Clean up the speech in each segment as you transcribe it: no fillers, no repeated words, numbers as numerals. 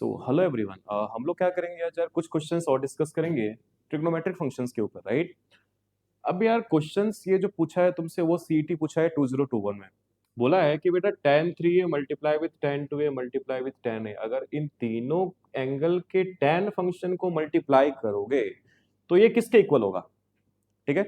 Hello everyone, हम लोग क्या करेंगे आज यार, कुछ क्वेश्चंस और डिस्कस करेंगे ट्रिग्नोमेट्रिक फंक्शंस के ऊपर, राइट। अब यार क्वेश्चंस ये जो पूछा है तुमसे वो सीईटी पूछा है 2021 में। बोला है कि बेटा tan 3a multiply with tan 2a multiply with tan a, अगर इन तीनों एंगल के tan फंक्शन को मल्टीप्लाई करोगे तो ये किसके इक्वल होगा। ठीक है।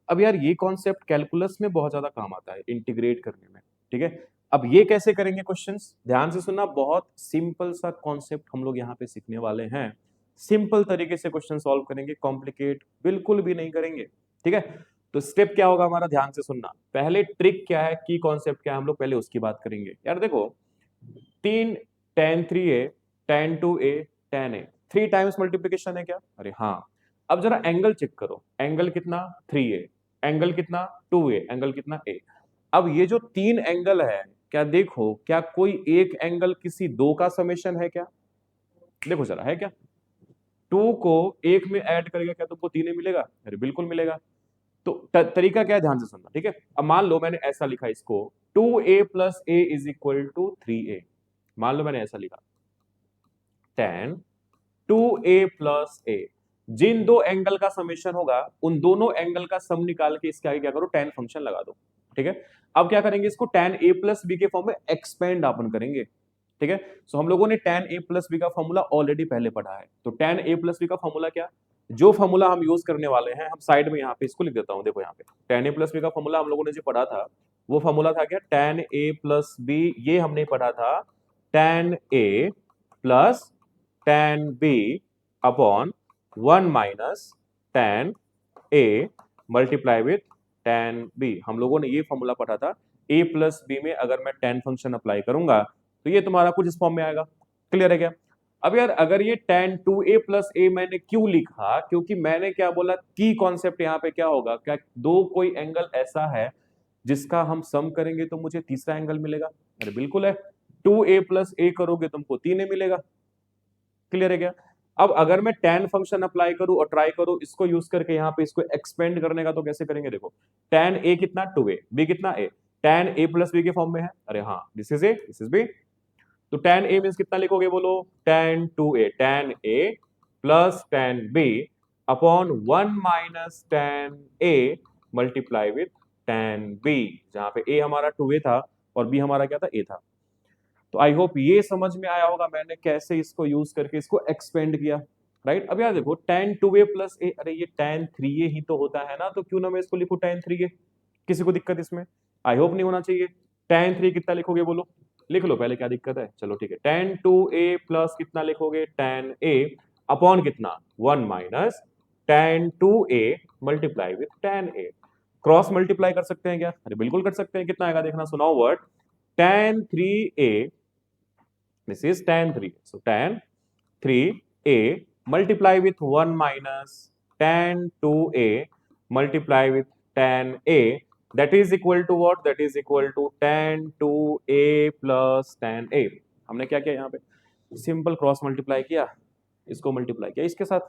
अब यार ये कॉन्सेप्ट कैलकुलस में बहुत ज्यादा काम आता है इंटीग्रेट करने में। ठीक है। अब ये कैसे करेंगे क्वेश्चंस, ध्यान से सुनना, बहुत सिंपल सा कॉन्सेप्ट हम लोग यहाँ पे सीखने वाले हैं। सिंपल तरीके से क्वेश्चन सॉल्व करेंगे, कॉम्प्लिकेट बिल्कुल भी नहीं करेंगे। ठीक है। तो स्टेप क्या होगा हमारा, ध्यान से सुनना। पहले ट्रिक क्या है, की कॉन्सेप्ट क्या है, हम लोग पहले उसकी बात करेंगे। यार देखो, तीन tan 3a tan 2a tan a, 3 times multiplication है क्या, अरे हाँ। अब जरा एंगल चेक करो, एंगल कितना 3a, एंगल कितना 2a, एंगल कितना a। अब ये जो तीन एंगल है, क्या देखो, क्या कोई एक एंगल किसी दो का समेशन है क्या, देखो जरा है क्या। टू को एक में ऐड करेगा क्या तुमको तीन मिलेगा, अरे बिल्कुल मिलेगा। तो तरीका क्या है, ध्यान से सुनना। ठीक है। अब मान लो मैंने ऐसा लिखा इसको, 2a plus a is equal to 3a। मान लो मैंने ऐसा लिखा, tan 2a प्लस a, जिन दो एंगल का समेशन होगा उन दोनों एंगल का सम निकाल के इसके आगे क्या करो, tan फंक्शन लगा दो। ठीक है। अब क्या करेंगे, इसको tan a प्लस b के फॉर्म में एक्सपेंड अपन करेंगे। ठीक है। सो हम लोगों ने tan a प्लस बी का फॉर्मूला ऑलरेडी पहले पढ़ा है। तो tan a प्लस बी का फॉर्मूला क्या, जो फॉर्मूला हम यूज करने वाले हैं, हम साइड में यहाँ पे इसको लिख देता हूँ। देखो यहाँ पे tan a प्लस बी का फॉर्मूला हम लोगों ने जो पढ़ा था वो फॉर्मूला था क्या, tan a प्लस बी, ये हमने पढ़ा था tan a plus tan b upon 1 minus tan a multiply with tan b। हम लोगों ने ये फॉर्मूला पढ़ा था। a प्लस बी में अगर मैं tan फंक्शन अप्लाई करूंगा तो ये तुम्हारा कुछ इस फॉर्म में आएगा। क्लियर है क्या। अब यार अगर ये tan 2a प्लस a मैंने क्यों लिखा, क्योंकि मैंने क्या बोला, की कॉन्सेप्ट यहाँ पे क्या होगा, क्या दो कोई एंगल ऐसा है जिसका हम सम करेंगे तो मुझे तीसरा एंगल मिलेगा, अरे बिल्कुल है। 2a प्लस a करोगे तुमको 3a मिलेगा। क्लियर है क्या। अब अगर मैं tan फंक्शन अप्लाई करूं और ट्राई करूं इसको यूज करके यहाँ पे इसको एक्सपेंड करने का, तो कैसे करेंगे, देखो tan a कितना 2a, b कितना a, tan a plus b के फॉर्म में है, अरे हाँ, this is a this is b। तो tan a मीन्स कितना लिखोगे, बोलो tan 2a, tan a plus tan b upon 1 minus tan a multiply with tan b, जहां पे a हमारा 2a था और b हमारा क्या था, a था। तो आई होप ये समझ में आया होगा मैंने कैसे इसको यूज करके इसको एक्सपेंड किया, राइट। अब यार देखो tan 2a प्लस a, अरे ये tan 3a ही तो होता है ना, तो क्यों ना मैं इसको लिखूं tan 3a, किसी को दिक्कत इसमें, आई होप नहीं होना चाहिए। tan 3 कितना लिखोगे, बोलो, लिख लो पहले, क्या दिक्कत है, चलो ठीक है। tan 2a प्लस कितना लिखोगे, tan a अपॉन कितना 1 minus tan 2a multiply with tan a। Cross multiply कर सकते हैं क्या, अरे बिल्कुल कर सकते हैं। कितना आएगा देखना, सुनाओ word, tan 3a, this is tan 3, so tan 3a multiply with 1 minus tan 2a multiply with tan a, that is equal to what, that is equal to tan 2a plus tan a। हमने क्या किया यहाँ पे, simple cross multiply किया, इसको multiply किया इसके साथ,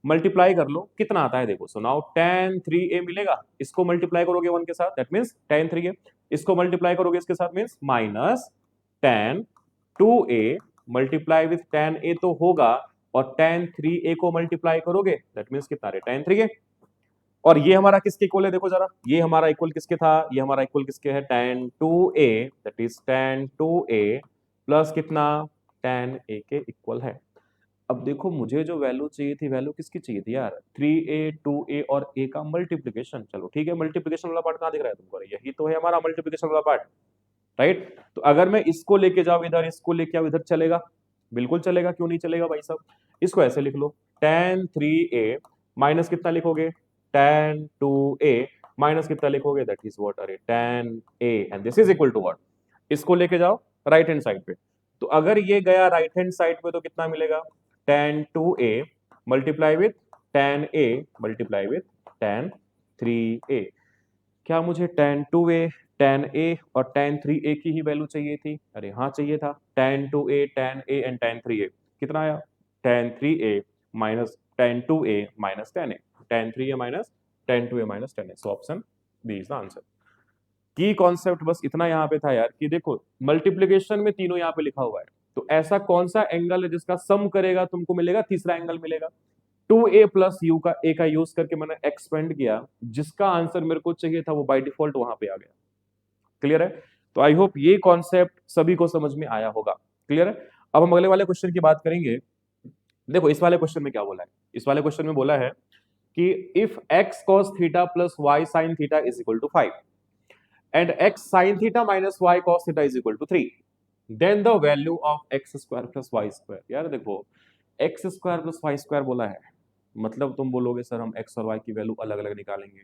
मल्टीप्लाई कर लो कितना आता है देखो। सो नाउ tan 3a मिलेगा, इसको मल्टीप्लाई करोगे 1 के साथ, दैट मींस tan 3a, इसको मल्टीप्लाई करोगे इसके साथ means minus tan 2a multiply with tan a तो होगा, और tan 3a को मल्टीप्लाई करोगे दैट मींस कितना रहे, tan 3a। और ये हमारा किसके इक्वल है, देखो जरा, ये हमारा इक्वल किसके था, ये हमारा इक्वल किसके है, tan 2a, that is tan 2a plus कितना tan a के इक्वल है। अब देखो मुझे जो वैल्यू चाहिए थी, वैल्यू किसकी चाहिए थी यार, 3a 2a और a का मल्टीप्लीकेशन। चलो ठीक है, मल्टीप्लीकेशन वाला पार्ट कहां दिख रहा है तुमको, यही तो है हमारा मल्टीप्लीकेशन वाला पार्ट, राइट। तो अगर मैं इसको लेके जाऊं इधर, इसको लेके आओ इधर, चलेगा, बिल्कुल चलेगा, क्यों नहीं चलेगा भाई साहब। इसको ऐसे लिख लो, tan 3a माइनस कितना लिखोगे, tan 2a माइनस कितना लिखोगे, दैट इज व्हाट, अरे tan a and this is equal to what, इसको लेके जाओ राइट हैंड साइड पे। तो अगर ये गया राइट हैंड साइड पे तो कितना मिलेगा, tan 2a multiply with tan a multiply with tan 3a। क्या मुझे tan 2a tan a और tan 3a की ही वैल्यू चाहिए थी, अरे हाँ चाहिए था। tan 2a tan a and tan 3a कितना आया, tan 3a minus tan 2a minus tan a, tan 3a minus tan 2a minus tan a। So option B is the answer. की कॉन्सेप्ट बस इतना यहाँ पे था यार, कि देखो मल्टीप्लीकेशन में तीनों यहाँ पे लिखा हुआ है, तो ऐसा कौन सा एंगल है जिसका सम करेगा तुमको मिलेगा तीसरा एंगल मिलेगा। 2a प्लस यू का ए का यूज करके मैंने एक्सपेंड किया, जिसका आंसर मेरे को चाहिए था वो बाय डिफॉल्ट वहां पे आ गया। क्लियर है? तो आई होप ये कॉन्सेप्ट सभी को समझ में आया होगा। क्लियर है? अब हम अगले वाले क्वेश्चन की बात करेंगे। देखो इस वाले क्वेश्चन में क्या बोला है, इस वाले क्वेश्चन में बोला है कि if x cos theta plus y sin theta is equal to 5 and x sin theta minus y cos theta is equal to 3, then the value of X square plus Y square. यार देखो X square plus Y square बोला है, मतलब तुम बोलोगे sir हम x और Y की वैल्यू अलग अलग निकालेंगे,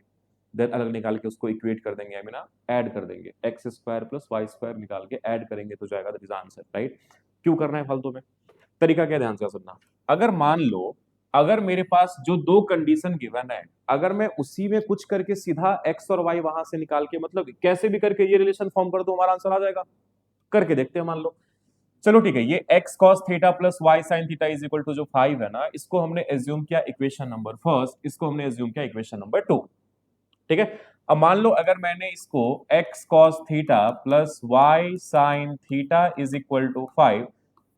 देन अलग निकाल के उसको इक्वेट कर देंगे, आई मीन ऐड कर देंगे, X square plus Y square निकाल के ऐड करेंगे तो जाएगा दैट इज आंसर, राइट? क्यों करना है फालतू में? तरीका क्या, ध्यान से सुनना। अगर मान लो अगर मेरे पास जो दो कंडीशन गिवन है, अगर मैं उसी में कुछ करके सीधा एक्स और वाई वहां से निकाल के मतलब कैसे भी करके ये रिलेशन फॉर्म कर दो, हमारा आंसर आ जाएगा। करके देखते हैं, मान लो। चलो ठीक है, ये x cos theta plus y sin theta is equal to जो 5 है ना, इसको हमने एज्यूम किया इक्वेशन नंबर फर्स्ट, इसको हमने एज्यूम किया इक्वेशन नंबर 2। ठीक है? अब मान लो अगर मैंने इसको x cos theta plus y sin theta is equal to 5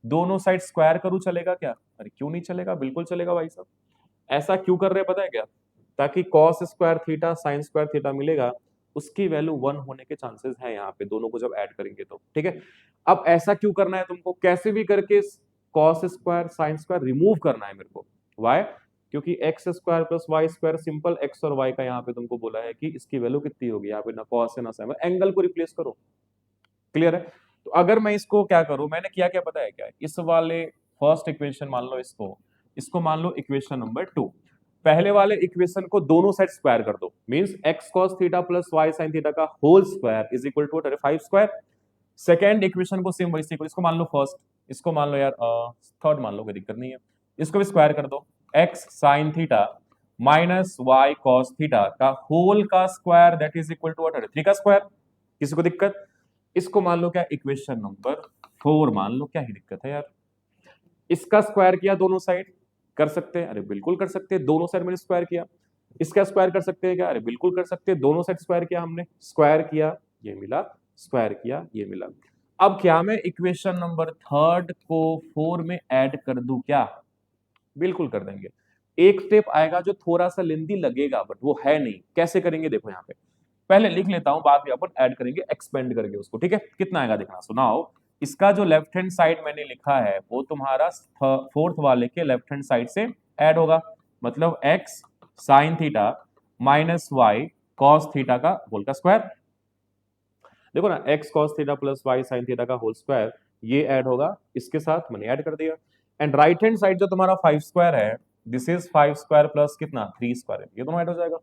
दोनों साइड स्क्वायर करूं, चलेगा क्या? अरे क्यों नहीं चलेगा, बिल्कुल चलेगा भाई साहब। ऐसा क्यों कर रहे हैं पता है क्या? ताकि cos square theta sin square theta मिलेगा, उसकी वैल्यू 1 होने के चांसेस है यहाँ पे, दोनों को जब ऐड करेंगे तो। ठीक है? अब ऐसा क्यों करना है तुमको, कैसे भी करके cos square sin square remove करना है मेरे को। वाई? क्योंकि X square plus Y square simple X और वाई का यहाँ पे तुमको बोला है कि इसकी वैल्यू कितनी होगी, यहाँ पे ना cos है ना sin, एंगल को रिप्लेस करो। क्लियर है? तो अगर मैं इसको क्या करूं, मैंने किया क्या पता है क्या, इस वाले फर्स्ट इक्वेशन मान लो इसको, इसको मान लो इक्वेशन नंबर 2, पहले वाले इक्वेशन को दोनों साइड स्क्वायर कर दो, means x cos theta plus y sin theta का whole square is equal to 5 square. Second equation को सेम वैसे इसको मान लो फर्स्ट, इसको मान लो यार थर्ड मान लो, कोई दिक्कत नहीं है, इसको भी स्क्वायर कर दो, x sin theta minus y cos theta का होल का square that is equal to 3 का स्क्वायर। किसी को दिक्कत? इसको मान लो क्या इक्वेशन नंबर 4 मान लो, क्या ही दिक्कत है यार। इसका स्क्वायर किया दोनों साइड, कर सकते हैं, अरे बिल्कुल कर सकते हैं, दोनों साइड मैंने स्क्वायर किया। इसका स्क्वायर कर सकते हैं क्या, अरे बिल्कुल कर सकते हैं, दोनों साइड स्क्वायर किया हमने, स्क्वायर किया ये मिला, स्क्वायर किया ये मिला। अब क्या मैं इक्वेशन नंबर थर्ड को 4 में ऐड कर दूं क्या? बिल्कुल कर देंगे। एक स्टेप आएगा जो थोड़ा सा लेंदी लगेगा बट वो है नहीं, कैसे करेंगे देखो यहाँ पे, पहले लिख लेता हूं, बाद में अपन ऐड करेंगे एक्सपेंड करके उसको। ठीक है? कितना आएगा देखना, सुनाओ। इसका जो लेफ्ट हैंड साइड मैंने लिखा है वो तुम्हारा फोर्थ वाले के लेफ्ट हैंड साइड से ऐड होगा, मतलब X sin theta minus Y cos theta का होल का स्क्वायर। देखो ना, X cos theta plus Y sin theta का होल स्क्वायर, ये ऐड होगा, इसके साथ मैंने ऐड कर दिया। एंड राइट हैंड साइड जो तुम्हारा 5 स्क्वायर है, दिस इज 5 स्क्वायर प्लस कितना 3 स्क्वायर है, ये दोनों ऐड हो जाएगा।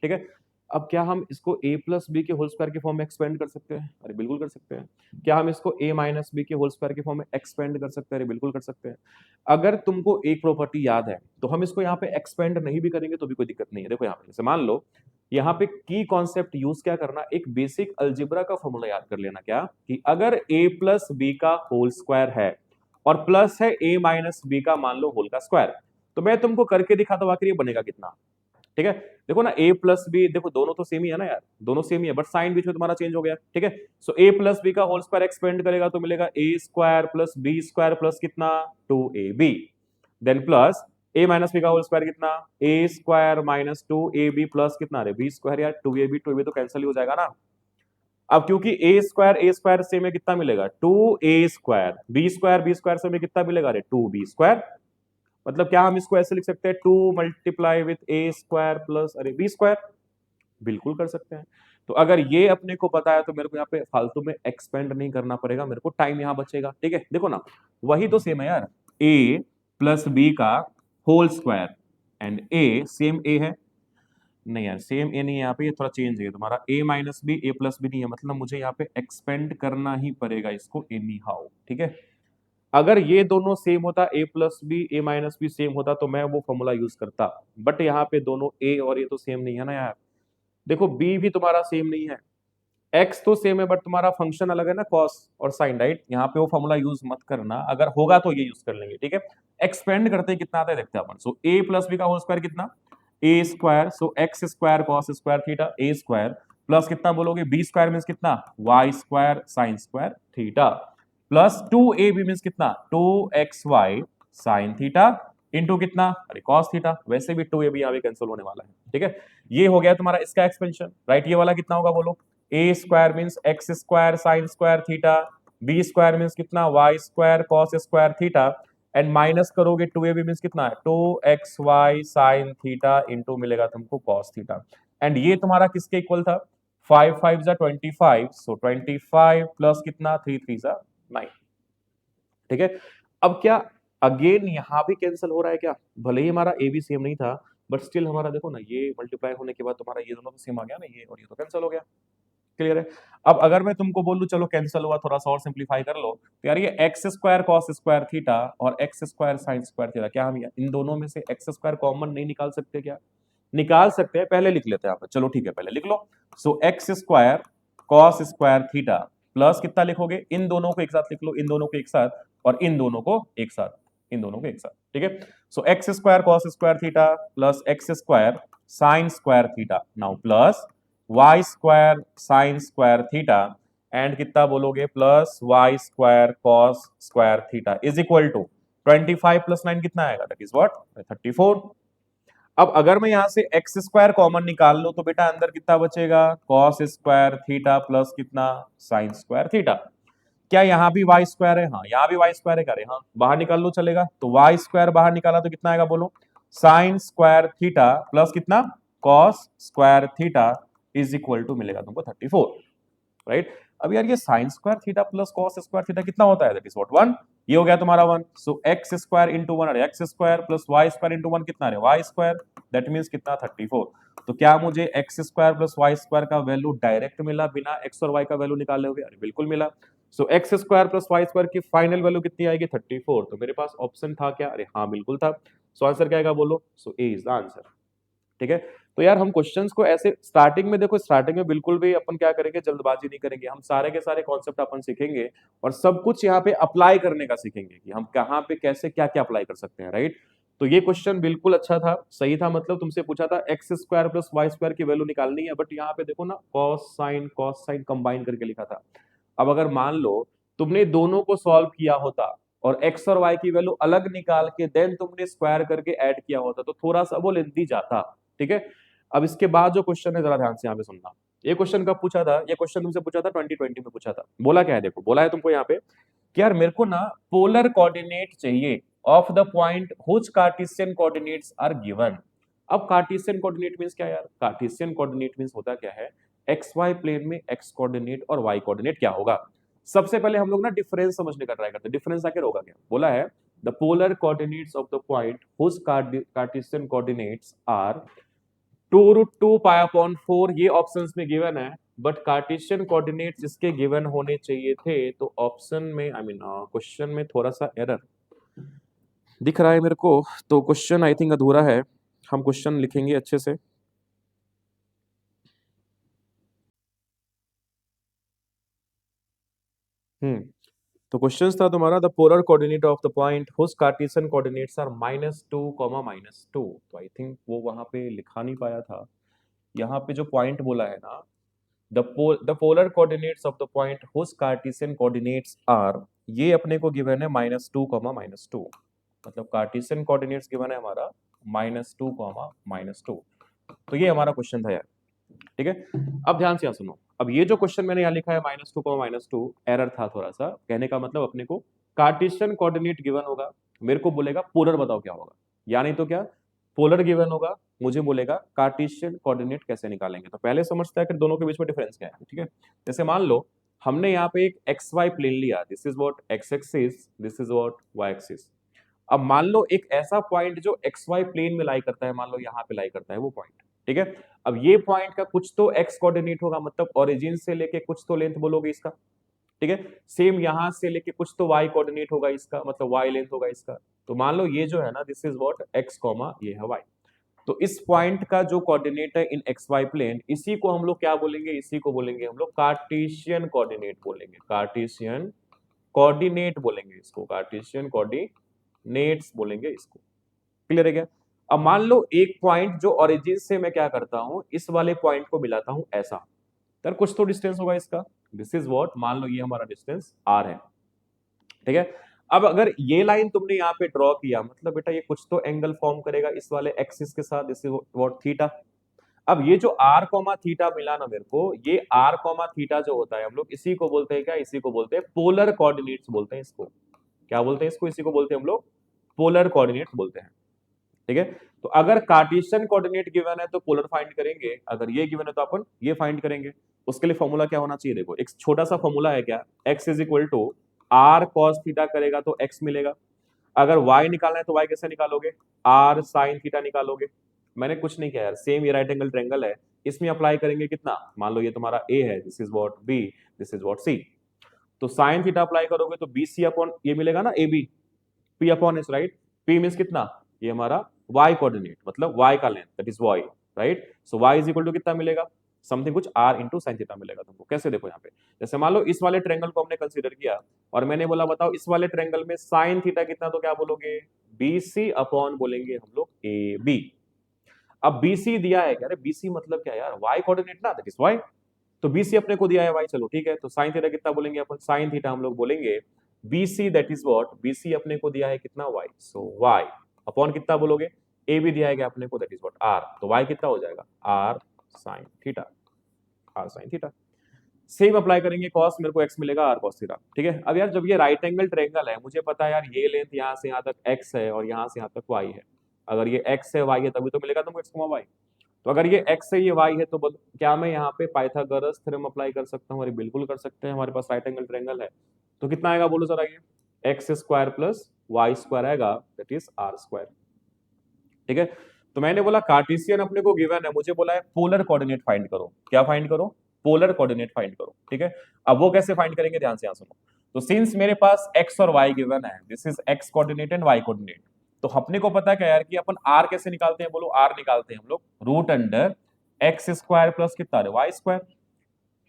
ठीक है? अब क्या हम इसको a प्लस बी के होल स्क्वायर के फॉर्म में एक्सपेंड कर सकते हैं? अरे बिल्कुल कर सकते हैं। क्या हम इसको a माइनस बी के होल स्क्वायर के फॉर्म में एक्सपेंड कर सकते हैं? अरे बिल्कुल कर सकते हैं। अगर तुमको एक प्रॉपर्टी याद है तो हम इसको यहाँ पे एक्सपेंड नहीं भी करेंगे तो भी कोई दिक्कत नहीं है। देखो यहाँ पे जैसे मान लो, यहाँ पे की कॉन्सेप्ट यूज क्या करना, एक बेसिक अलजेब्रा का फॉर्मूला याद कर लेना, क्या कि अगर a प्लस बी का होल स्क्वायर है और प्लस है a माइनस बी का मान लो होल का स्क्वायर, तो मैं तुमको करके दिखाता हूं आखिर ये बनेगा कितना। ठीक है? देखो ना, a प्लस बी, देखो दोनों तो सेम ही है ना यार, दोनों सेम ही है, बट साइन बीच में तुम्हारा चेंज हो गया। ठीक है? सो a प्लस बी का होल स्क्वायर एक्सपेंड करेगा तो मिलेगा a square plus B square plus कितना 2ab, then plus a minus B का होल स्क्वायर कितना a square minus 2ab plus कितना, अरे b स्क्वायर यार, 2ab तो कैंसिल ही हो जाएगा ना। अब क्योंकि a स्क्वायर से में कितना मिलेगा 2a स्क्वायर, b स्क्वायर से में कितना मिलेगा, अरे 2b स्क्वायर। मतलब क्या हम इसको ऐसे लिख सकते हैं 2 multiply with a square plus अरे b स्क्वायर? बिल्कुल कर सकते हैं। तो अगर ये अपने को पता है तो मेरे को यहाँ पे फालतू में एक्सपेंड नहीं करना पड़ेगा, मेरे को टाइम यहाँ बचेगा। ठीक है? देखो ना, वही तो सेम है यार, a प्लस बी का whole square and a same a है, नहीं यार सेम ए नहीं है यहाँ पे, ये थोड़ा चेंज है तुम्हारा, a minus B a plus B नहीं है, मतलब मुझे यहाँ पे एक्सपेंड करना ही पड़ेगा इसको एनी हाउ। ठीक है? अगर ये दोनों सेम होता, a plus B a minus B same होता तो मैं वो फॉर्मूला यूज करता, बट यहाँ पे दोनों a और ये तो सेम नहीं है ना यार। देखो b भी तुम्हारा सेम नहीं है, x तो सेम है बट तुम्हारा फंक्शन अलग है ना, cos और sin, राइट? यहाँ पे वो फॉर्मूला यूज मत करना, अगर होगा तो ये यूज कर लेंगे। ठीक है? एक्सपेंड करते हैं कितना आता है देखते हैं अपन। सो a प्लस बी का होल स्क्वायर कितना a square, so x square cos square theta a square plus कितना बोलोगे b स्क्वायर मींस कितना y square sin square theta. Plus 2ab means कितना 2xy साइन थीटा इंटू कितना अरे cos theta, वैसे भी 2ab यहाँ पे कैंसिल होने वाला है, ठीक है। ये हो गया तुम्हारा इसका एक्सपेंशन, राइट। ये वाला कितना होगा बोलो, a square means x square sine square theta, b square means कितना y square cos square theta, and minus करोगे 2ab मीन्स कितना है 2xy साइन थीटा इंटू मिलेगा तुमको कॉस थीटा। एंड ये तुम्हारा किसके इक्वल था 5 5 जा 25, सो 25 प्लस कितना 3 3 जा 9, ठीक है। अब क्या अगेन यहां भी कैंसिल हो रहा है क्या, भले ही हमारा ए बी सेम नहीं था बट स्टिल हमारा देखो ना ये मल्टीप्लाई होने के बाद तुम्हारा ये दोनों तो सेम आ गया ना, ये और ये तो कैंसिल हो गया, क्लियर है। अब अगर मैं तुमको बोलूं चलो कैंसिल हुआ थोड़ा सा और सिंप्लीफाई कर लो, तो यार ये x square cos square theta और x square sine square theta, क्या हम इन दोनों में से एक्स स्क्वायर कॉमन नहीं निकाल सकते क्या, निकाल सकते हैं, पहले लिख लेते हैं यहाँ पर, चलो ठीक है पहले लिख लो। So x square cos square theta plus कितना लिखोगे, इन दोनों को एक साथ लिख लो, इन दोनों को एक साथ और इन दोनों को एक साथ, इन दोनों को एक साथ, ठीक है। So x square cos square theta plus x square sine square theta now plus Y square sine square theta and कितना बोलोगे plus Y square cos square theta is equal to 25 plus 9 कितना आएगा, दैट इज व्हाट 34। अब अगर मैं यहां से x square common निकाल लो तो बेटा अंदर कितना बचेगा कॉस स्क्वायर थीटा प्लस कितना साइन स्क्वायर थीटा। क्या यहाँ भी वाई स्क्वायर है, हाँ यहाँ भी वाई स्क्वायर है, करे हाँ बाहर निकाल लो चलेगा, तो वाई स्क्वायर बाहर निकाला तो कितना आएगा बोलो साइन स्क्वायर थीटा प्लस कितना cos square theta is equal to मिलेगा तुमको 34, राइट। अब यार ये sin square theta plus cos square theta कितना होता है, दैट इज व्हाट 1, ये हो गया तुम्हारा 1। सो एक्स स्क्वायर इंटू 1 अरे X square plus Y square into 1 कितना अरे वाई स्क्वायर, दैट मींस कितना 34। तो क्या मुझे X square plus Y square का वैल्यू डायरेक्ट मिला बिना एक्स और वाई का वैल्यू निकाले हुए, अरे बिल्कुल मिला। So x square plus Y square की फाइनल वैल्यू कितनी आएगी 34, तो मेरे पास ऑप्शन था क्या, अरे हाँ बिल्कुल था। सो आंसर क्या आएगा बोलो, सो ए इज द आंसर, ठीक है। तो यार हम क्वेश्चंस को ऐसे स्टार्टिंग में देखो, स्टार्टिंग में बिल्कुल भी अपन क्या करेंगे जल्दबाजी नहीं करेंगे, हम सारे के सारे कॉन्सेप्ट अपन सीखेंगे और सब कुछ यहाँ पे अप्लाई करने का सीखेंगे कि हम कहाँ पे कैसे क्या क्या अप्लाई कर सकते हैं, राइट। तो ये क्वेश्चन बिल्कुल अच्छा था, सही था, मतलब तुमसे पूछा था X square plus Y square की वैल्यू निकालनी है, बट यहाँ पे देखो ना कॉस साइन कंबाइन करके लिखा था। अब अगर मान लो तुमने दोनों को सॉल्व किया होता और एक्स और वाई की वैल्यू अलग निकाल के देन तुमने स्क्वायर करके ऐड किया होता तो थोड़ा सा वो लेंथी जाता, ठीक है। अब इसके बाद जो क्वेश्चन है जरा ध्यान से यहाँ पे सुनना, ये क्वेश्चन कब पूछा था, ये क्वेश्चन तुमसे पूछा था 2020 में पूछा था। बोला क्या है देखो, बोला है तुमको यहाँ पे कि यार मेरे को ना पोलर कोऑर्डिनेट चाहिए of the point whose Cartesian coordinates are given. अब कार्टेशियन कोऑर्डिनेट मींस क्या यार, कार्टेशियन कोऑर्डिनेट मींस होता क्या है, एक्स वाई प्लेन में एक्स कोऑर्डिनेट और वाई कोऑर्डिनेट क्या होगा। सबसे पहले हम लोग ना डिफरेंस समझने का ट्राई करते हैं, डिफरेंस आखिर होगा क्या, बोला है the polar coordinates of the point whose Cartesian coordinates are 2√2π/4, ये ऑप्शंस में गिवन है, बट कार्टेशियन कोऑर्डिनेट्स इसके गिवन होने चाहिए थे, तो ऑप्शन में आई मीन क्वेश्चन में थोड़ा सा एरर दिख रहा है मेरे को, तो क्वेश्चन आई थिंक अधूरा है, हम क्वेश्चन लिखेंगे अच्छे से। तो क्वेश्चन था तुम्हारा the polar coordinate of the point whose Cartesian coordinates are -2, -2, तो आई थिंक वो वहां पे लिखा नहीं पाया था। यहाँ पे जो पॉइंट बोला है ना the polar coordinates of the point whose Cartesian coordinates are, ये अपने को गिवन है -2, -2, मतलब कार्टेशियन कोऑर्डिनेट्स गिवन है हमारा -2, -2, तो ये हमारा क्वेश्चन था यार, ठीक है। अब ध्यान से यहाँ सुनो, अब ये जो क्वेश्चन मैंने यहाँ लिखा है -2, -2 एरर था थोड़ा सा, कहने का मतलब अपने को कार्टेशियन कोऑर्डिनेट गिवन होगा, मेरे को बोलेगा पोलर बताओ क्या होगा, यानी तो क्या पोलर गिवन होगा, मुझे बोलेगा कार्टेशियन कोऑर्डिनेट कैसे निकालेंगे। तो पहले समझते हैं कि दोनों के बीच में डिफरेंस क्या है, ठीक है। जैसे मान लो हमने यहाँ पे एक एक्स वाई प्लेन लिया, this is what X axis, this is what Y axis. अब मान लो एक ऐसा पॉइंट जो एक्स वाई प्लेन में लाई करता है, मान लो यहाँ पे लाई करता है वो पॉइंट, ठीक है। अब ये पॉइंट का कुछ तो एक्स कोऑर्डिनेट होगा, मतलब ओरिजिन से लेके कुछ तो लेंथ बोलोगे इसका, ठीक है। सेम यहां से लेके कुछ तो y कोऑर्डिनेट होगा इसका, मतलब y लेंथ होगा इसका। तो मान लो ये जो है ना this is what x comma ये है y, तो इस पॉइंट का जो कोऑर्डिनेट है इन एक्स वाई प्लेन, इसी को हम लोग क्या बोलेंगे, इसी को बोलेंगे हम लोग कार्टेशियन कोऑर्डिनेट बोलेंगे, कार्टेशियन कोऑर्डिनेट बोलेंगे इसको, कार्टेशियन कोऑर्डिनेट्स बोलेंगे इसको, क्लियर है क्या। अब मान लो एक पॉइंट जो ओरिजिन से मैं क्या करता हूं इस वाले पॉइंट को मिलाता हूं ऐसा, तर कुछ तो डिस्टेंस होगा इसका, दिस इज व्हाट, मान लो ये हमारा डिस्टेंस r है, ठीक है। अब अगर ये लाइन तुमने यहाँ पे ड्रॉ किया, मतलब बेटा ये कुछ तो एंगल फॉर्म करेगा इस वाले एक्सिस के साथ, दिस इज व्हाट थीटा। अब ये जो r कॉमा थीटा मिला ना मेरे को, ये r कॉमा थीटा जो होता है हम लोग इसी को बोलते हैं क्या, इसी को बोलते हैं पोलर कोऑर्डिनेट्स बोलते हैं इसको। क्या बोलते हैं इसको, इसी को बोलते हैं हम लोग पोलर कोऑर्डिनेट्स बोलते हैं। ठीक है। तो अगर कार्टेशियन कोऑर्डिनेट गिवन है तो पोलर फाइंड करेंगे, अगर ये गिवन है तो अपन ये फाइंड करेंगे। उसके लिए फॉर्मूला क्या होना चाहिए, देखो एक छोटा सा फॉर्मूला है क्या, x is equal to R cos theta करेगा तो x मिलेगा। अगर y निकालना है तो y कैसे निकालोगे, r साइन थीटा निकालोगे। मैंने कुछ नहीं किया यार, सेम ये राइट एंगल ट्रायंगल है, इसमें अप्लाई करेंगे कितना, मान लो ये तुम्हारा a है, this is what b, this is what c। तो साइन थीटा अप्लाई करोगे तो bc अपॉन ये मिलेगा ना ab, p upon s, right. p means कितना, ये हमारा y कोऑर्डिनेट, मतलब y का length, that is y, right. So y is equal to कितना मिलेगा, समथिंग कुछ r इंटू साइन थीटा मिलेगा तुमको। कैसे, देखो यहाँ पे जैसे मान लो इस वाले ट्रायंगल को हमने कंसीडर किया और मैंने बोला बताओ इस वाले ट्रायंगल में साइन थीटा कितना, तो क्या बोलोगे, BC अपॉन बोलेंगे हम लोग AB। अब BC दिया है क्या, अरे BC मतलब क्या यार, y कोऑर्डिनेट ना, दैट इज y। तो BC अपने को दिया है y, चलो ठीक है। तो साइन थीटा कितना बोलेंगे अपन, साइन थीटा हम लोग बोलेंगे BC, that is what, BC अपने को दिया है कितना y, सो y अपॉन कितना बोलोगे, a भी दिया है अपने को, दैट इज व्हाट r। तो y कितना हो जाएगा, r sine theta, r sine theta. Same apply करेंगे cos, मेरे को x मिलेगा r cos थीटा। ठीक है। अब यार जब ये राइट एंगल ट्रायंगल है, मुझे पता है यार ये लेंथ यहाँ से यहाँ तक x है और यहाँ से यहाँ तक y है। अगर ये x है y है तभी तो मिलेगा तुमको x, y। तो अगर ये x है ये y है, तो क्या मैं यहाँ पे पाइथागोरस थ्योरम अप्लाई कर सकता हूँ, अरे बिल्कुल कर सकते हैं, हमारे पास राइट एंगल ट्रायंगल है। तो कितना आएगा बोलो जरा, ये x square plus Y square आएगा, दैट इज आर स्क्वायर। ठीक है। तो मैंने बोला कार्टेशियन अपने को गिवन है, मुझे बोला है पोलर कोऑर्डिनेट फाइंड करो। क्या फाइंड करो, पोलर कोऑर्डिनेट फाइंड करो। ठीक है। अब वो कैसे फाइंड करेंगे, ध्यान से यहाँ सुनो। तो सिंस मेरे पास x और y गिवन है, this is x coordinate and y coordinate, तो अपने को पता है क्या यार कि अपन r कैसे निकालते हैं, बोलो r निकालते हैं हम लोग root under X square plus कितना, वाई स्क्वायर।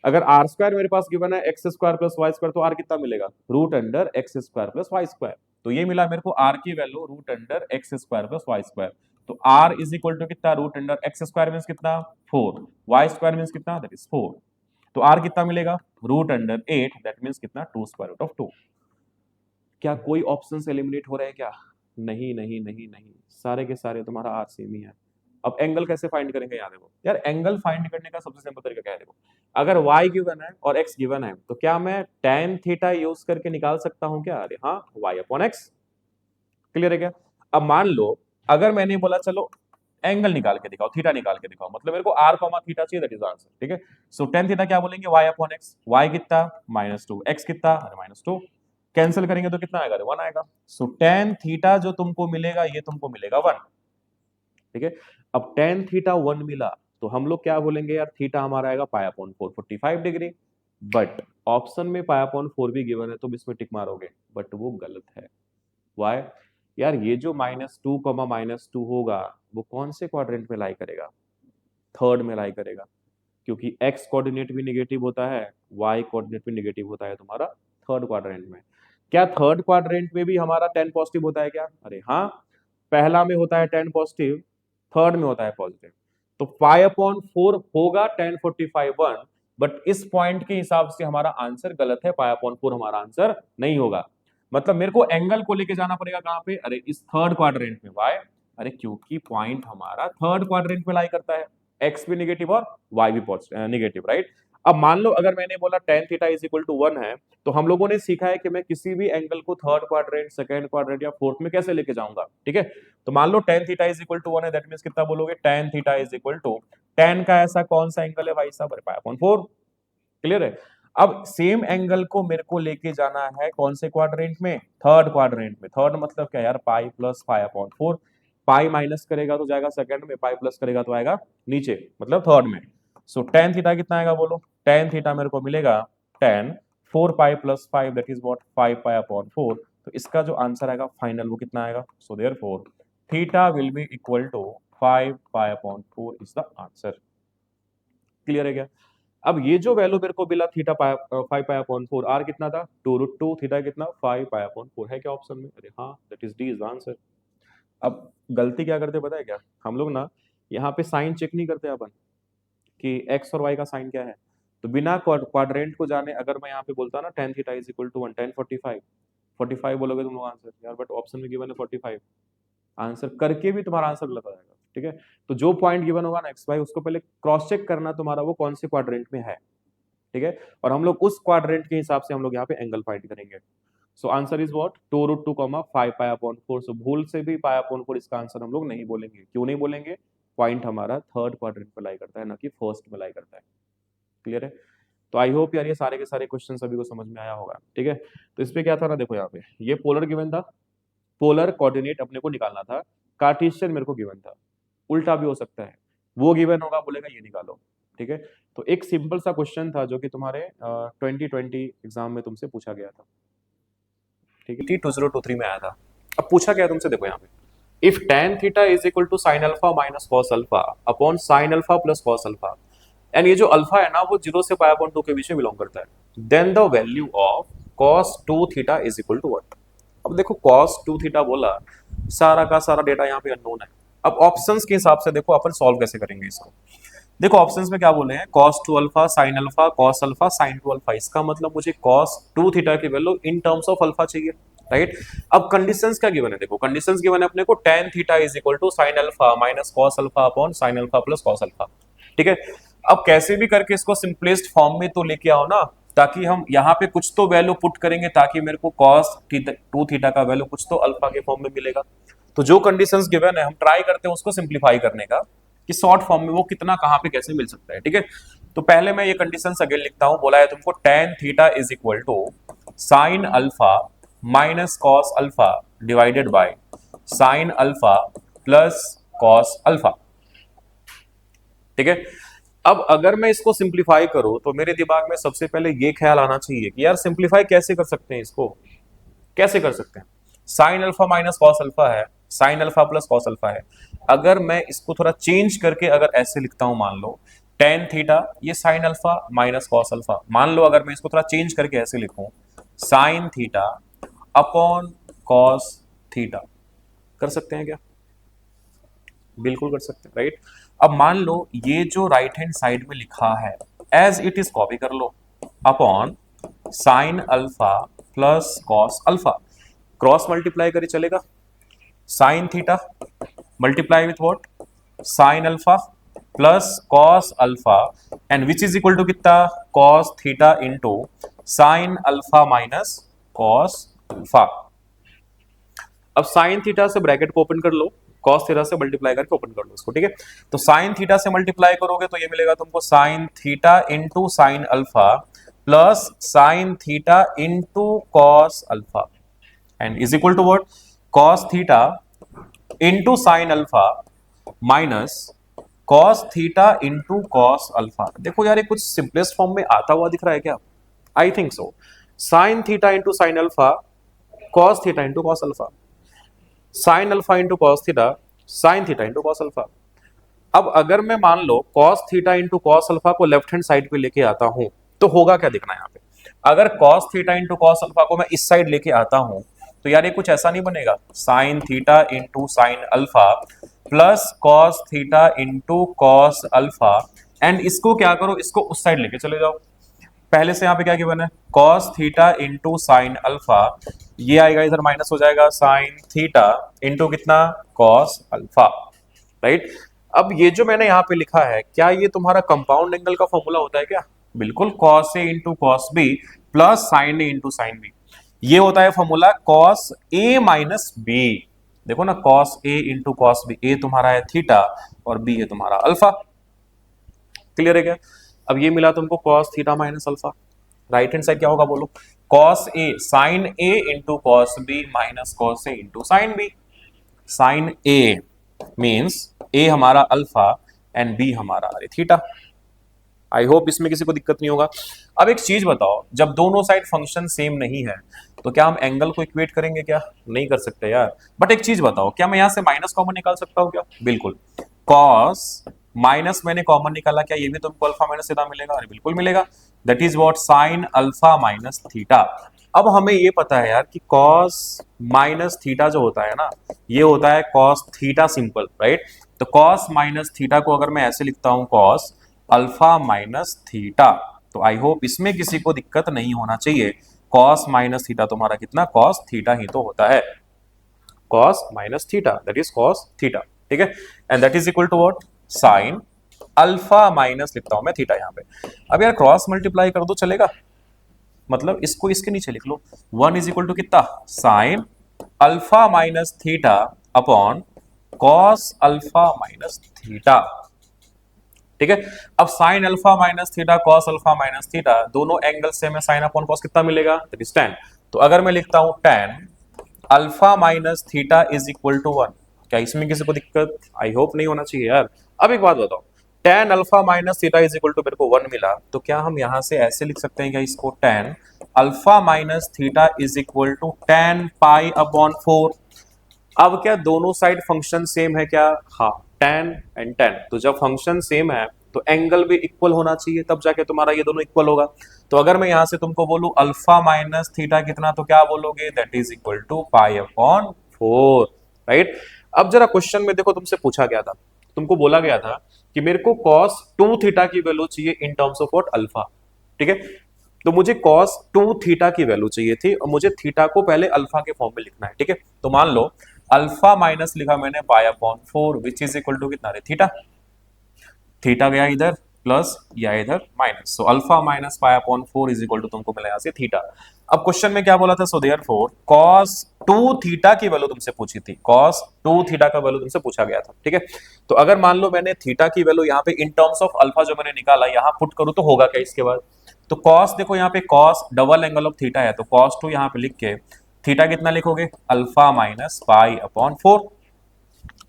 अगर आर स्क्वायर मेरे पास गिवन है X square plus Y square, तो आर कितना मिलेगा, root under X square plus Y square. तो ये मिला मेरे को आर की value root under X square plus Y square. तो आर इज इक्वल टू कितना, root under X square means कितना 4, वाई स्क्वायर मीन्स कितना, दैट इज 4। तो आर कितना मिलेगा, रूट अंडर 8, दैट मीन्स कितना 2 स्क्वायर रूट ऑफ 2। क्या कोई ऑप्शन एलिमिनेट हो रहे हैं क्या, नहीं नहीं नहीं नहीं, सारे के सारे तुम्हारा आर सेम ही है। अब एंगल कैसे फाइंड करेंगे, याद देखो यार, एंगल फाइंड करने का सबसे सिंपल तरीका क्या है, देखो अगर y गिवन है और x गिवन है तो क्या मैं tan थीटा यूज करके निकाल सकता हूं क्या, अरे हाँ, y अपॉन x। क्लियर है क्या। अब मान लो अगर मैंने बोला चलो एंगल निकाल के दिखाओ, थीटा निकाल के दिखाओ, मतलब मेरे को r कॉमा थीटा चाहिए, दैट इज आंसर। ठीक है। सो tan थीटा क्या बोलेंगे, y अपॉन x, y कितना -2, x कितना, अरे -2, कैंसिल करेंगे तो कितना आएगा, 1 आएगा। सो tan थीटा जो तुमको मिलेगा ये तुमको मिलेगा 1। ठीक है। अब tan थीटा 1 मिला तो हम लोग क्या बोलेंगे यार, थीटा हमारा आएगा पाई अपॉन 4, 45 डिग्री। बट ऑप्शन में पाई अपॉन 4 भी गिवन है, तुम इसमें टिक मारोगे, बट वो गलत है। वाई, यार ये जो -2 -2 होगा वो कौन से क्वाड्रेंट में लाई करेगा, थर्ड में लाई करेगा, क्योंकि x कोऑर्डिनेट भी नेगेटिव होता है, y कोऑर्डिनेट भी नेगेटिव होता है तुम्हारा थर्ड क्वाड्रेंट में। क्या थर्ड क्वाड्रेंट में भी हमारा 10 पॉजिटिव होता है क्या, अरे हाँ, पहला में होता है 10 पॉजिटिव, थर्ड में होता है पॉजिटिव। तो पाई अपॉन 4 होगा tan 45 1, बट इस पॉइंट के हिसाब से हमारा आंसर गलत है, पाई अपॉन 4 हमारा आंसर नहीं होगा। मतलब मेरे को एंगल को लेके जाना पड़ेगा कहां पे, अरे इस थर्ड क्वाड्रेंट में। वाई, अरे क्योंकि पॉइंट हमारा थर्ड क्वाड्रेंट में लाई करता है, एक्स भी नेगेटिव और वाई भी नेगेटिव, राइट। अब मान लो अगर मैंने बोला tan theta is equal to 1 है, तो हम लोगों ने सीखा है कि मैं किसी भी एंगल को थर्ड क्वाड्रेंट, सेकंड क्वाड्रेंट या फोर्थ में कैसे लेके जाऊंगा। ठीक है। तो मान लो tan theta is equal to 1 है, दैट मींस कितना बोलोगे, tan theta is equal to tan का ऐसा कौन सा एंगल है भाई साहब, पाई अपॉन 4। क्लियर है। अब सेम एंगल को मेरे को लेके जाना है कौन से क्वाड्रेंट में, थर्ड क्वाड्रेंट में। थर्ड मतलब क्या यार, pi plus pi upon 4। Pi minus करेगा तो जाएगा सेकंड में, पाई प्लस करेगा तो आएगा नीचे, मतलब थर्ड में। सो tan थीटा कितना आएगा बोलो, tan थीटा मेरे को मिलेगा tan 4 pi plus 5, that is what 5 pi upon 4। तो इसका जो आंसर आएगा फाइनल वो कितना आएगा, so therefore theta will be equal to 5 pi upon 4 is the answer. Clear है क्या। अब ये जो वैल्यू मेरे को मिला थीटा 5 पाई अपॉन 4, आर कितना था 2√2, थीटा कितना 5 पाई अपॉन 4 है क्या ऑप्शन में, अरे हाँ, that is D is answer. अब गलती क्या करते पता है क्या, हम लोग ना यहाँ पे साइन चेक नहीं करते अपन कि एक्स और वाई का साइन क्या है। तो बिना क्वाड्रेंट को जाने अगर मैं यहाँ पे बोलता ना tan theta is equal to 1 tan 45, 45 बोलोगे तुम लोग आंसर यार, बट ऑप्शन में गिवन है 45, आंसर करके भी तुम्हारा आंसर गलत आ जाएगा। ठीक है, तो जो पॉइंट गिवन होगा ना एक्स वाई, उसको पहले क्रॉस चेक करना तुम्हारा वो कौन से क्वाड्रेंट में है। ठीक है, और हम लोग उस क्वाड्रेंट के हिसाब से हम लोग यहाँ पे एंगल फाइंड करेंगे। So answer is what 2√2 5 पाई/4। सो भूल से भी पाई/4 इसका आंसर हम लोग नहीं बोलेंगे। क्यों नहीं बोलेंगे? पॉइंट हमारा थर्ड क्वाड्रेंट पे लाई करता है, ना कि फर्स्ट में लाई करता है। क्लियर है? तो आई होप यार ये सारे के सारे क्वेश्चन सभी को समझ में आया होगा। ठीक है, तो इस पे क्या था ना, देखो यहाँ पे ये पोलर गिवन था, पोलर कोऑर्डिनेट अपने को निकालना था, कार्टेशियन मेरे को गिवन था, उल्टा भी हो सकता है, वो गिवन होगा बोलेगा ये निकालो। ठीक है, तो एक सिंपल सा क्वेश्चन था जो कि तुम्हारे 2020 एग्जाम में तुमसे पूछा गया था। ठीक है, 2023 में आया था। अब पूछा गया तुमसे, देखो यहाँ पे, if tan theta is equal to sin alpha minus cos alpha upon sin alpha plus cos alpha, and ये जो अल्फा है ना वो 0 से पाई/2 के बीच में बिलोंग करता है, then the value of cos 2 theta is equal to what. अब देखो cos 2 थीटा बोला, सारा का सारा डेटा यहाँ पे अननोन है। अब ऑप्शंस के हिसाब से देखो अपन सॉल्व कैसे करेंगे इसको। देखो ऑप्शंस में क्या बोले हैं, cos 2 alpha sin alpha cos alpha sin 2 alpha, इसका मतलब मुझे cos 2 थीटा की वैल्यू इन टर्म्स ऑफ अल्फा चाहिए, राइट। अब कंडीशंस क्या गिवन है, देखो कंडीशंस गिवन है अपने को tan theta is equal to sin alpha minus cos alpha upon sin alpha plus cos alpha. ठीक है, अब कैसे भी करके इसको सिंपलेस्ट फॉर्म में तो लेके आओ ना, ताकि हम यहाँ पे कुछ तो वैल्यू पुट करेंगे ताकि मेरे को cos 2 थीटा का वैल्यू कुछ तो अल्फा के फॉर्म में मिलेगा। तो जो कंडीशंस गिवन है हम ट्राई करते हैं उसको सिंप्लीफाई करने का, कि शॉर्ट फॉर्म में वो कितना कहाँ पे कैसे मिल सकता है। ठीक है, तो पहले मैं ये कंडीशंस अगेन लिखता हूं। बोला है तुमको tan theta is equal to sin alpha minus cos alpha divided by sin alpha plus cos alpha. ठीक है, अब अगर मैं इसको सिंप्लीफाई करूं तो मेरे दिमाग में सबसे पहले ये ख्याल आना चाहिए कि यार सिंप्लीफाई कैसे कर सकते हैं, इसको कैसे कर सकते हैं। sin alpha minus cos alpha है, sin alpha plus cos alpha है। अगर मैं इसको थोड़ा चेंज करके अगर ऐसे लिखता हूं, मान लो tan थीटा ये sin alpha minus cos alpha, मान लो अगर मैं इसको थोड़ा चेंज करके ऐसे लिखूं sin theta upon cos theta, कर सकते हैं क्या? बिल्कुल कर सकते हैं, राइट। अब मान लो ये जो राइट हैंड साइड में लिखा है एज इट इज कॉपी कर लो, upon sin alpha plus cos alpha, cross multiply करे चलेगा, sin theta multiply with what sin alpha plus cos alpha, and which is equal to कितना cos theta into sin alpha minus cos alpha. अब sin theta से bracket को open कर लो, cos theta से multiply करके ओपन कर लो इसको। ठीक है, तो sin थीटा से मल्टीप्लाई करोगे तो ये मिलेगा तुमको sin theta into sin alpha plus sin theta into cos alpha, and is equal to what cos theta into sin alpha minus cos theta into cos alpha. देखो यार ये कुछ सिंपलेस्ट फॉर्म में आता हुआ दिख रहा है क्या? I think so. sin theta into sin alpha cos theta into cos alpha, sin alpha into cos theta sin theta into cos alpha. अब अगर मैं मान लो cos theta into cos alpha को लेफ्ट हैंड साइड पे लेके आता हूं तो होगा क्या, देखना यहाँ पे। अगर cos theta into cos alpha को मैं इस साइड लेके आता हूं तो यार ये कुछ ऐसा नहीं बनेगा, sin theta into sin alpha plus cos theta into cos alpha, and इसको क्या करो, इसको उस साइड लेके चले जाओ। पहले से यहाँ पे क्या गिवन है cos theta into sine alpha, ये आएगा इधर माइनस हो जाएगा sin थीटा इंटू कितना cos अल्फा, राइट। अब ये जो मैंने यहाँ पे लिखा है क्या ये तुम्हारा कंपाउंड एंगल का फॉर्मूला होता है क्या? बिल्कुल, cos a into cos b plus sin a into sin b, ये होता है formula cos a minus b। देखो ना cos a into cos b, a तुम्हारा है थीटा और b है तुम्हारा अल्फा। क्लियर है क्या? अब ये मिला तुमको cos theta minus alpha, right hand side क्या होगा बोलो, cos a sin a into cos b minus cos a into sin b। sin a means a हमारा अल्फा एंड b हमारा अरे थीटा। आई होप इसमें किसी को दिक्कत नहीं होगा। अब एक चीज बताओ, जब दोनों साइड फंक्शन सेम नहीं है तो क्या हम एंगल को इक्वेट करेंगे क्या? नहीं कर सकते यार। बट एक चीज बताओ, क्या मैं यहां से माइनस कॉमन निकाल सकता हूं क्या? बिल्कुल, cos माइनस मैंने कॉमन निकाला, क्या ये भी तुमको अल्फा माइनस थीटा मिलेगा? अरे बिल्कुल मिलेगा, that is what sin alpha minus theta. अब हमें ये पता है यार कि cos माइनस थीटा जो होता है ना ये होता है cos थीटा सिंपल, राइट। तो cos माइनस थीटा को अगर मैं ऐसे लिखता हूं cos अल्फा माइनस थीटा, तो आई होप इसमें किसी को दिक्कत नहीं होना चाहिए। कॉस माइनस थीटा तुम्हारा कितना, कॉस थीटा ही तो होता है, cos minus theta, that is cos theta, ठीक है। And that is equal to what, sine alpha minus, लिखता हूं मैं थीटा यहाँ पे। अब यार क्रॉस मल्टीप्लाई कर दो चलेगा, मतलब इसको इसके नीचे लिख लो, 1 इज इक्वल टू कितना, sign alpha minus theta upon cos alpha minus theta, ठीक है। अब sign alpha minus theta cos alpha minus theta, दोनों एंगल से हमें साइन अपॉन कॉस कितना मिलेगा, दैट इज tan। तो अगर मैं लिखता हूं tan alpha minus theta is equal to 1, क्या इसमें किसी को दिक्कत, आई होप नहीं होना चाहिए यार। अब एक बात बताओ, tan alpha minus theta is equal to मेरे को 1 मिला, तो क्या हम यहां से ऐसे लिख सकते हैं क्या इसको, tan alpha minus theta is equal to tan pi upon 4। अब क्या दोनों साइड फंक्शन सेम है क्या, हाँ, tan एंड tan, तो जब फंक्शन सेम है तो एंगल भी इक्वल होना चाहिए, तब जाके तुम्हारा ये दोनों इक्वल होगा। तो अगर मैं यहां से तुमको बोलूं अल्फा माइनस थीटा कितना, तो क्या बोलोगे, that is equal to pi upon 4, right. अब जरा क्वेश्चन में देखो, तुमसे पूछा गया था, तुमको बोला गया था कि मेरे को cos 2 थीटा की वैल्यू चाहिए इन टर्म्स ऑफ व्हाट, अल्फा, ठीक है। तो मुझे cos 2 थीटा की वैल्यू चाहिए थी और मुझे थीटा को पहले अल्फा के फॉर्म में लिखना है, ठीक है। तो मान लो अल्फा माइनस लिखा मैंने pi upon 4 which is equal to कितना रे, थीटा, थीटा गया इधर प्लस या इधर minus, so alpha minus pi upon 4 is equal to तुमको मिला यहां से थीटा। अब क्वेश्चन में क्या बोला था, सो देयरफॉर cos 2 थीटा की वैल्यू तुमसे पूछी थी, cos 2 थीटा का वैल्यू तुमसे पूछा गया था, ठीक है। तो अगर मान लो मैंने थीटा की वैल्यू यहाँ पे इन टर्म्स ऑफ अल्फा जो मैंने निकाला यहां पुट करूं तो होगा क्या इसके बाद, तो cos देखो यहाँ पे cos double angle of theta है, तो cos 2 यहाँ पे लिख के थीटा कितना लिखोगे, अल्फा माइनस पाई अपॉन 4।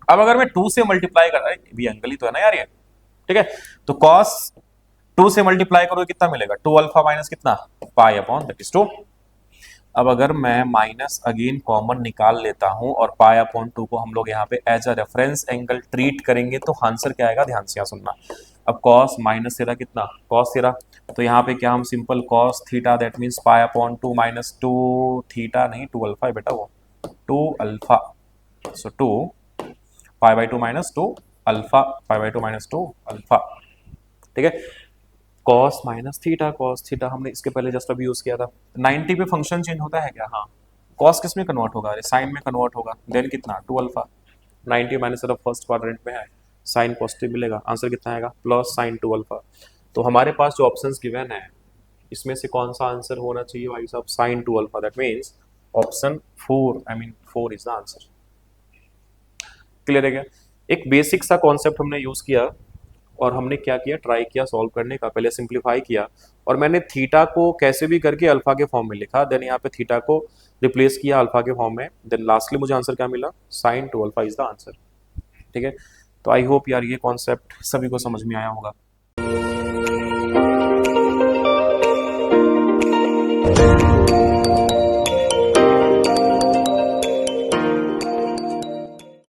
अब अगर मैं 2 से मल्टीप्लाई कर रहा है, भी एंगल ही तो है ना यार ये, ठीक है। तो cos 2 से मल्टीप्लाई करोगे कितना मिलेगा, 2 अल्फा माइनस कितना, पाई अपॉन दैट इज 2। अब अगर मैं माइनस अगेन कॉमन निकाल लेता हूं और पाई अपॉन 2 को हम लोग यहाँ पे as a reference angle treat करेंगे तो आंसर क्या आएगा, ध्यान से यहाँ सुनना। अब cos माइनस तेरा कितना, cos तेरा, तो यहाँ पे क्या हम simple cos theta that means pi upon 2 minus 2 theta, नहीं 2 अल्फा है बेटा वो, 2 alpha, so 2 pi by 2 minus 2 alpha, pi by 2 minus 2 alpha, ठीक है। cos minus theta, cos theta हमने इसके पहले जस्ट अभी यूज किया था। 90 पे फंक्शन चेंज होता है क्या, हाँ, cos किस में कन्वर्ट होगा, अरे साइन में कन्वर्ट होगा, देन कितना 2 अल्फा, 90 माइनस सिर्फ फर्स्ट क्वाड्रेंट में है, साइन पॉजिटिव मिलेगा, आंसर कितना आएगा, प्लस साइन 2 अल्फा। तो हमारे पास जो ऑप्शंस गिवन है इसमें से कौन सा आंसर होना चाहिए भाई साहब, sine 2 alpha, that means option 4, I mean 4 is the answer. Clear है क्या, एक बेसिक सा कॉन्सेप्ट हमने यूज किया और हमने क्या किया, ट्राई किया सॉल्व करने का, पहले सिंप्लीफाई किया और मैंने थीटा को कैसे भी करके अल्फा के फॉर्म में लिखा, देन यहाँ पे थीटा को रिप्लेस किया अल्फा के फॉर्म में, देन लास्टली मुझे आंसर क्या मिला, sine 2 alpha is the answer, ठीक है। तो आई होप यार ये कॉन्सेप्ट सभी को समझ में आया होगा।